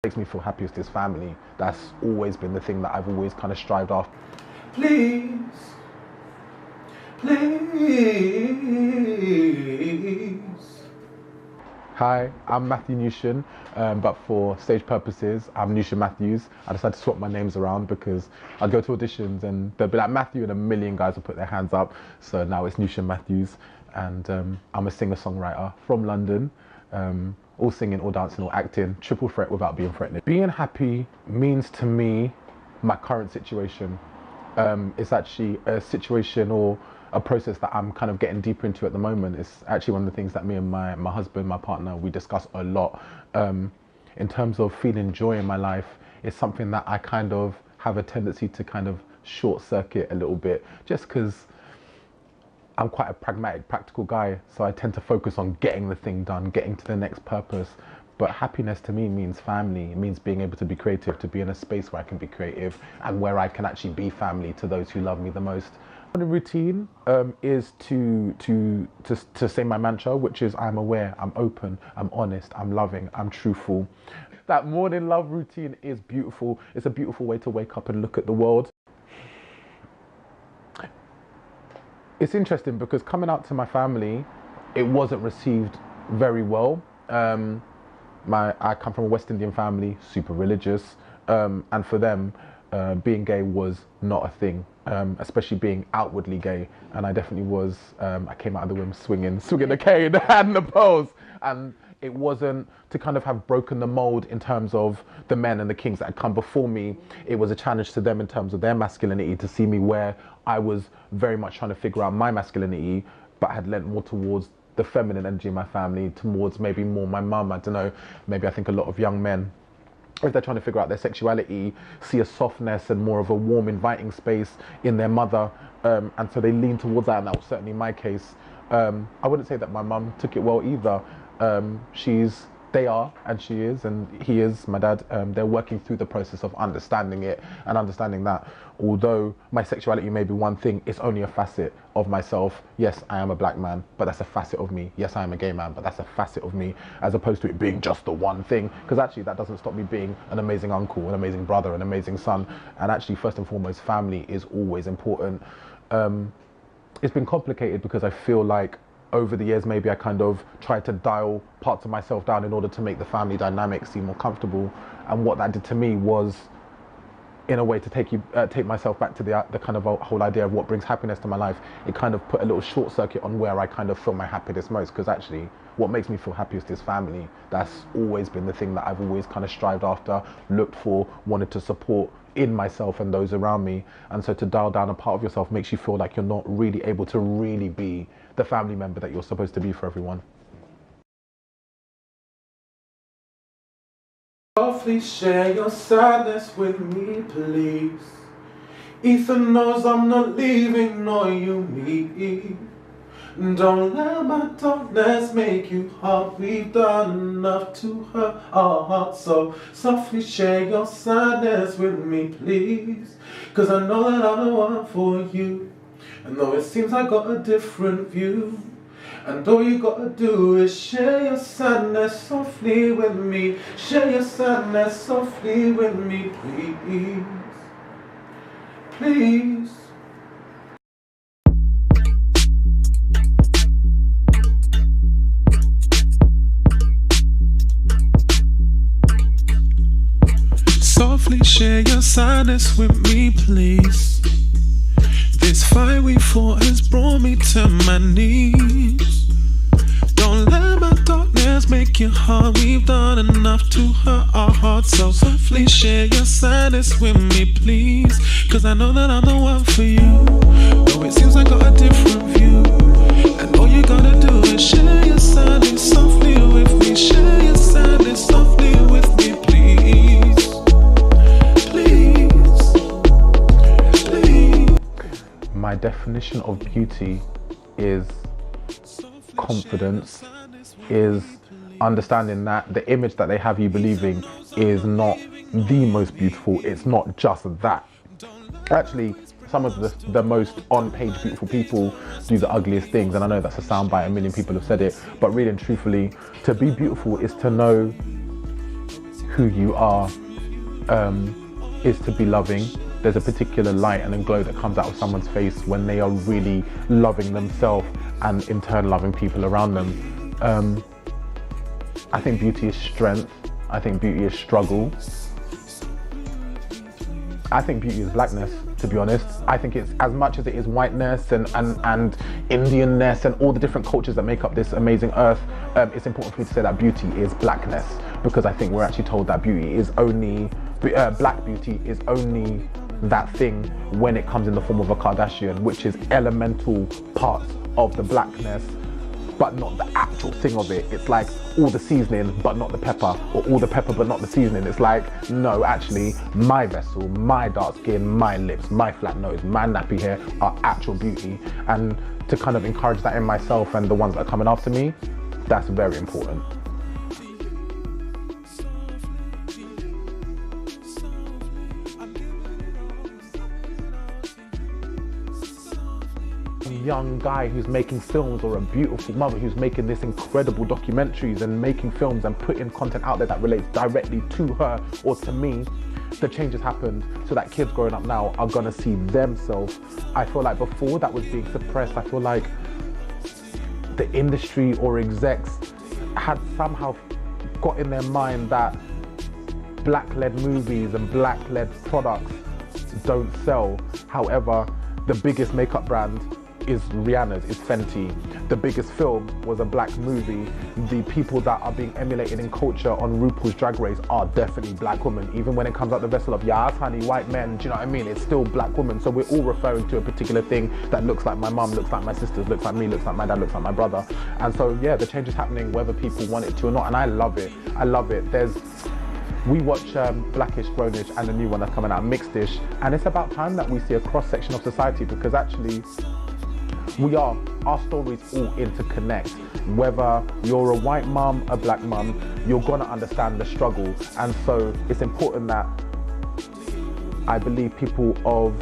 Makes me feel happiest is family. That's always been the thing that I've always kind of strived after. Please, please. Hi, I'm Matthew Newtion, but for stage purposes, I'm Newtion Matthews. I decided to swap my names around because I go to auditions and they'll be like Matthew and a million guys will put their hands up. So now it's Newtion Matthews, and I'm a singer-songwriter from London. All singing, all dancing, all acting, triple threat without being threatening. Being happy means to me my current situation. It's actually a situation or a process that I'm kind of getting deeper into at the moment. It's actually one of the things that me and my husband, my partner, we discuss a lot. In terms of feeling joy in my life, it's something that I kind of have a tendency to kind of short circuit a little bit, just because I'm quite a pragmatic, practical guy, so I tend to focus on getting the thing done, getting to the next purpose. But happiness to me means family. It means being able to be creative, to be in a space where I can be creative and where I can actually be family to those who love me the most. The routine is to say my mantra, which is I'm aware, I'm open, I'm honest, I'm loving, I'm truthful. That morning love routine is beautiful. It's a beautiful way to wake up and look at the world. It's interesting because coming out to my family, it wasn't received very well. I come from a West Indian family, super religious, and for them, being gay was not a thing, especially being outwardly gay. And I definitely was. I came out of the womb swinging the cane and the pose, and it wasn't to kind of have broken the mold in terms of the men and the kings that had come before me. It was a challenge to them in terms of their masculinity, to see me where I was very much trying to figure out my masculinity, but had lent more towards the feminine energy in my family, towards maybe more my mum. I don't know, maybe I think a lot of young men, if they're trying to figure out their sexuality, see a softness and more of a warm, inviting space in their mother, and so they lean towards that, and that was certainly my case. I wouldn't say that my mum took it well either. They are, and she is, and he is, my dad, they're working through the process of understanding it and understanding that although my sexuality may be one thing, it's only a facet of myself. Yes, I am a black man, but that's a facet of me. Yes, I am a gay man, but that's a facet of me, as opposed to it being just the one thing, because actually that doesn't stop me being an amazing uncle, an amazing brother, an amazing son, and actually first and foremost, family is always important. It's been complicated because I feel like over the years, maybe I kind of tried to dial parts of myself down in order to make the family dynamic seem more comfortable. And what that did to me was, in a way, to take myself back to the kind of whole idea of what brings happiness to my life. It kind of put a little short circuit on where I kind of feel my happiness most, because actually what makes me feel happiest is family. That's always been the thing that I've always kind of strived after, looked for, wanted to support in myself and those around me. And so to dial down a part of yourself makes you feel like you're not really able to really be the family member that you're supposed to be for everyone. Softly share your sadness with me, please. Ethan knows I'm not leaving, nor you me. Don't let my darkness make you hard. We've done enough to hurt our hearts. So softly share your sadness with me, please. 'Cause I know that I'm the one for you. And though it seems I got a different view, and all you gotta do is share your sadness softly with me. Share your sadness softly with me, please. Please. Softly share your sadness with me, please. This fight we fought has brought me to my knees. Don't let my darkness make you hard. We've done enough to hurt our hearts. So softly share your sadness with me, please. 'Cause I know that I'm the one for you. Though it seems I got a different view, and all you gotta do is share your sadness softly with me. Share your sadness softly with me, please. My definition of beauty is confidence, is understanding that the image that they have you believing is not the most beautiful. It's not just that. Actually, some of the most on-page beautiful people do the ugliest things, and I know that's a soundbite, a million people have said it, but really and truthfully, to be beautiful is to know who you are is to be loving. There's a particular light and a glow that comes out of someone's face when they are really loving themselves and in turn loving people around them. I think beauty is strength. I think beauty is struggle. I think beauty is blackness, to be honest. I think it's as much as it is whiteness and Indianness and all the different cultures that make up this amazing earth. It's important for me to say that beauty is blackness, because I think we're actually told that beauty is only, black beauty is only that thing when it comes in the form of a Kardashian, which is elemental parts of the blackness, but not the actual thing of it. It's like all the seasoning, but not the pepper, or all the pepper, but not the seasoning. It's like, no, actually, my vessel, my dark skin, my lips, my flat nose, my nappy hair are actual beauty. And to kind of encourage that in myself and the ones that are coming after me, that's very important. Young guy who's making films, or a beautiful mother who's making this incredible documentaries and making films and putting content out there that relates directly to her or to me, the change has happened so that kids growing up now are gonna see themselves. I feel like before that was being suppressed. I feel like the industry or execs had somehow got in their mind that black-led movies and black-led products don't sell. However, the biggest makeup brand is Rihanna's, is Fenty. The biggest film was a black movie. The people that are being emulated in culture on RuPaul's Drag Race are definitely black women. Even when it comes out the vessel of, yes, honey, white men, do you know what I mean? It's still black women. So we're all referring to a particular thing that looks like my mum, looks like my sisters, looks like me, looks like my dad, looks like my brother. And so, yeah, the change is happening whether people want it to or not. And I love it. I love it. We watch Blackish, Grownish, and the new one that's coming out, Mixedish, and it's about time that we see a cross-section of society, because actually our stories all interconnect. Whether you're a white mum, a black mum, you're gonna understand the struggle. And so it's important that I believe people of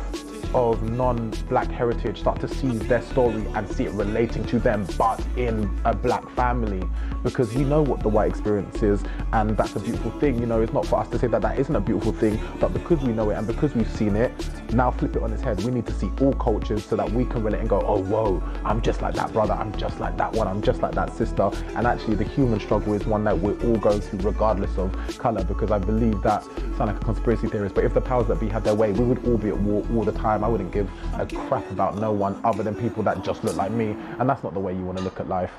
non-black heritage start to see their story and see it relating to them, but in a black family, because we know what the white experience is, and that's a beautiful thing. You know, it's not for us to say that that isn't a beautiful thing, but because we know it and because we've seen it, now flip it on its head. We need to see all cultures so that we can relate and go, oh, whoa, I'm just like that brother, I'm just like that one, I'm just like that sister. And actually the human struggle is one that we're all going through regardless of color, because I believe that, sound like a conspiracy theorist, but if the powers that be had their way, we would all be at war all the time. I wouldn't give a crap about no one other than people that just look like me, and that's not the way you want to look at life.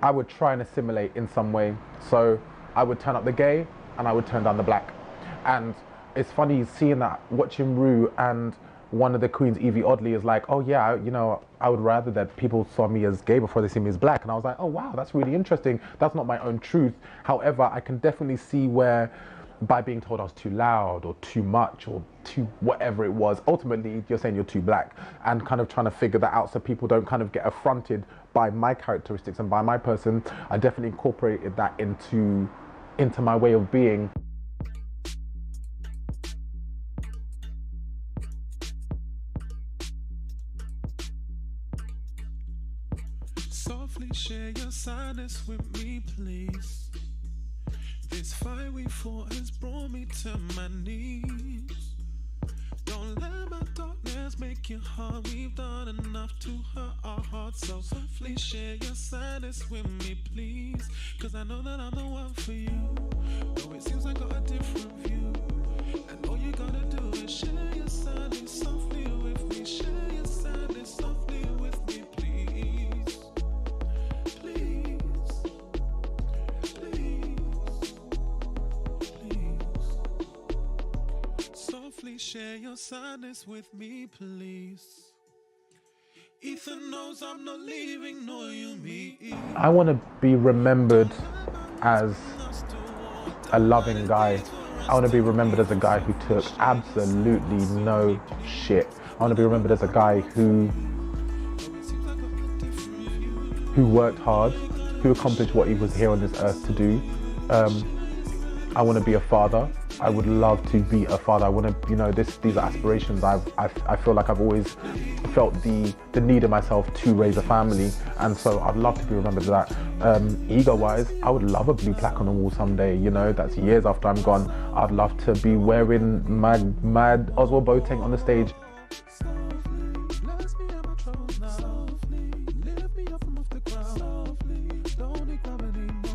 I would try and assimilate in some way. So I would turn up the gay and I would turn down the black. And it's funny seeing that, watching Rue, and one of the queens, Evie Oddly, is like, oh yeah, you know, I would rather that people saw me as gay before they see me as black. And I was like, oh wow, that's really interesting. That's not my own truth. However, I can definitely see where, by being told I was too loud or too much or too whatever it was, ultimately you're saying you're too black, and kind of trying to figure that out so people don't kind of get affronted by my characteristics and by my person. I definitely incorporated that into my way of being. Softly share your sadness with me, please. This fight we fought has brought me to my knees. Don't let my darkness make your heart. We've done enough to hurt our hearts. So softly share your sadness with me, please. Cause I know that I'm the one for you. Though it seems I got a different view. And all you gotta do is share your sadness softly with me. Share your sadness softly with me, please. Please. Softly share your sadness with me, please. Ethan knows I'm not leaving, nor you me. I want to be remembered as a loving guy. I want to be remembered as a guy who took absolutely no shit I want to be remembered as a guy who worked hard, who accomplished what he was here on this earth to do. I want to be a father. I would love to be a father. I want to, you know, these are aspirations. I feel like I've always felt the need in myself to raise a family, and so I'd love to be remembered for that. Ego-wise, I would love a blue plaque on the wall someday. You know, that's years after I'm gone. I'd love to be wearing mad Oswald Boateng on the stage. Lift me up from off the ground. Don't need gravity no